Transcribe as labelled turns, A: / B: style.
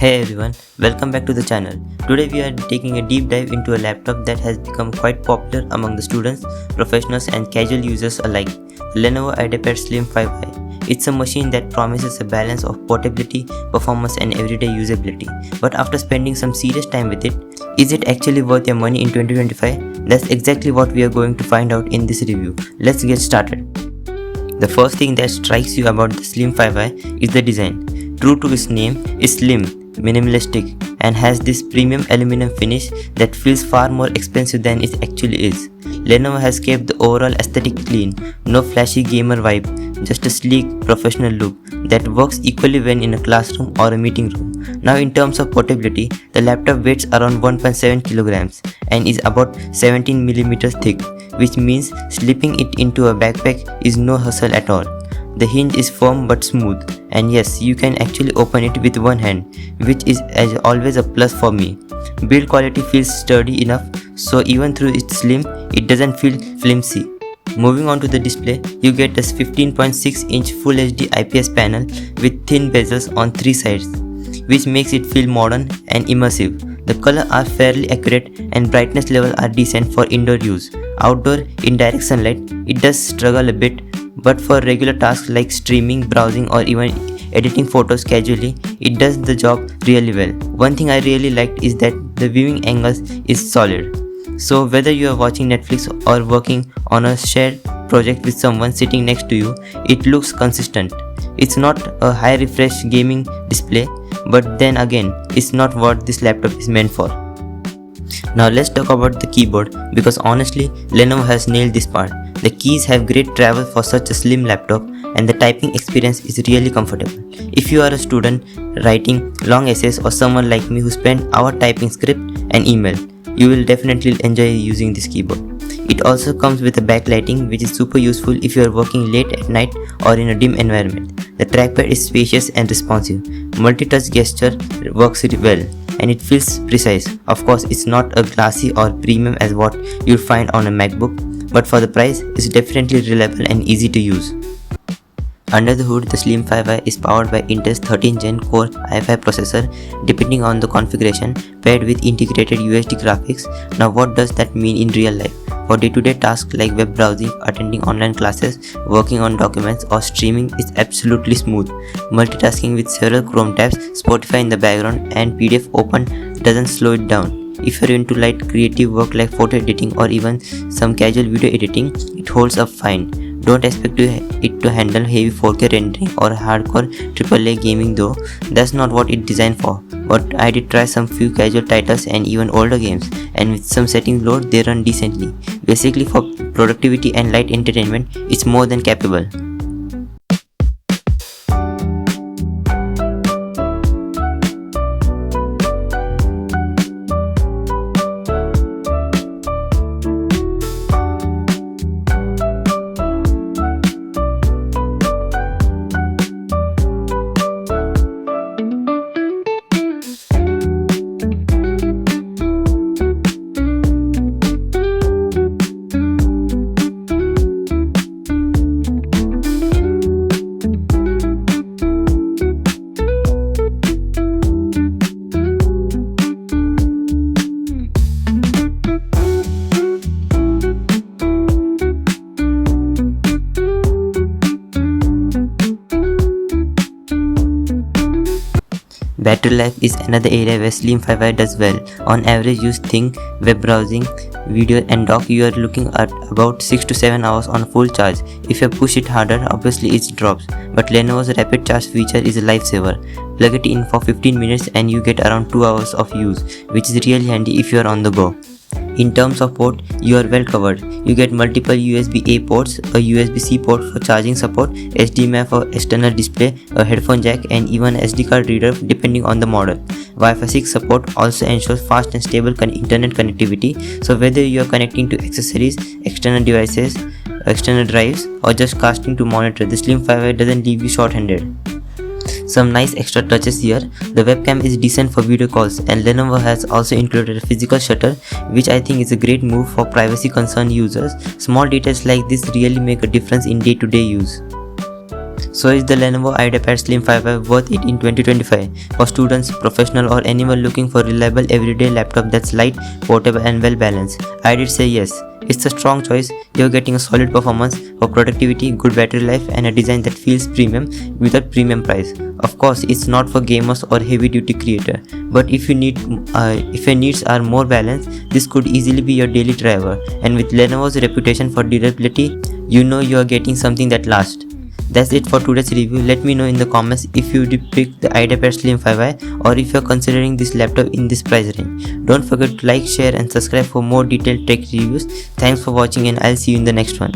A: Hey everyone, welcome back to the channel. Today we are taking a deep dive into a laptop that has become quite popular among the students, professionals and casual users alike, the Lenovo IdeaPad Slim 5i. It's a machine that promises a balance of portability, performance and everyday usability. But after spending some serious time with it, is it actually worth your money in 2025? That's exactly what we are going to find out in this review. Let's get started. The first thing that strikes you about the Slim 5i is the design. True to its name, it's slim, minimalistic, and has this premium aluminum finish that feels far more expensive than it actually is. Lenovo has kept the overall aesthetic clean, no flashy gamer vibe, just a sleek, professional look that works equally when in a classroom or a meeting room. Now in terms of portability, the laptop weighs around 1.7 kilograms and is about 17 millimeters thick, which means slipping it into a backpack is no hassle at all. The hinge is firm but smooth, and yes, you can actually open it with one hand, which is as always a plus for me. Build quality feels sturdy enough, so even though it's slim, it doesn't feel flimsy. Moving on to the display, you get a 15.6-inch Full HD IPS panel with thin bezels on three sides, which makes it feel modern and immersive. The colors are fairly accurate and brightness levels are decent for indoor use. Outdoor, in direct sunlight, it does struggle a bit, but for regular tasks like streaming, browsing or even editing photos casually, it does the job really well. One thing I really liked is that the viewing angles is solid. So whether you are watching Netflix or working on a shared project with someone sitting next to you, it looks consistent. It's not a high refresh gaming display, but then again, it's not what this laptop is meant for. Now let's talk about the keyboard, because honestly, Lenovo has nailed this part. The keys have great travel for such a slim laptop and the typing experience is really comfortable. If you are a student writing long essays or someone like me who spend hours typing script and email, you will definitely enjoy using this keyboard. It also comes with a backlighting, which is super useful if you are working late at night or in a dim environment. The trackpad is spacious and responsive. Multi-touch gesture works well and it feels precise. Of course, it's not a glassy or premium as what you'll find on a MacBook, but for the price, it's definitely reliable and easy to use. Under the hood, the Slim 5i is powered by Intel's 13th Gen Core i5 processor, depending on the configuration, paired with integrated UHD graphics. Now what does that mean in real life? For day-to-day tasks like web browsing, attending online classes, working on documents or streaming, it's absolutely smooth. Multitasking with several Chrome tabs, Spotify in the background and PDF open doesn't slow it down. If you're into light creative work like photo editing or even some casual video editing, it holds up fine. Don't expect it to handle heavy 4K rendering or hardcore AAA gaming though, that's not what it's designed for. But I did try some few casual titles and even older games, and with some settings load, they run decently. Basically for productivity and light entertainment, it's more than capable. Battery life is another area where Slim 5i does well. On average, you think web browsing, video and dock, you are looking at about 6 to 7 hours on full charge. If you push it harder, obviously it drops, but Lenovo's rapid charge feature is a lifesaver. Plug it in for 15 minutes and you get around 2 hours of use, which is really handy if you are on the go. In terms of port, you are well covered. You get multiple USB-A ports, a USB-C port for charging support, HDMI for external display, a headphone jack and even an SD card reader depending on the model. Wi-Fi 6 support also ensures fast and stable internet connectivity, so whether you are connecting to accessories, external devices, external drives or just casting to monitor, the Slim 5i doesn't leave you short-handed. Some nice extra touches here. The webcam is decent for video calls and Lenovo has also included a physical shutter, which I think is a great move for privacy concerned users. Small details like this really make a difference in day-to-day use. So is the Lenovo IdeaPad Slim 5i worth it in 2025 for students, professional or anyone looking for reliable everyday laptop that's light, portable and well balanced? I did say yes. It's a strong choice. You're getting a solid performance for productivity, good battery life and a design that feels premium with a premium price. Of course, it's not for gamers or heavy duty creator, but if your needs are more balanced, this could easily be your daily driver. And with Lenovo's reputation for durability, you know you are getting something that lasts. That's it for today's review. Let me know in the comments if you did pick the IdeaPad Slim 5i or if you're considering this laptop in this price range. Don't forget to like, share and subscribe for more detailed tech reviews. Thanks for watching and I'll see you in the next one.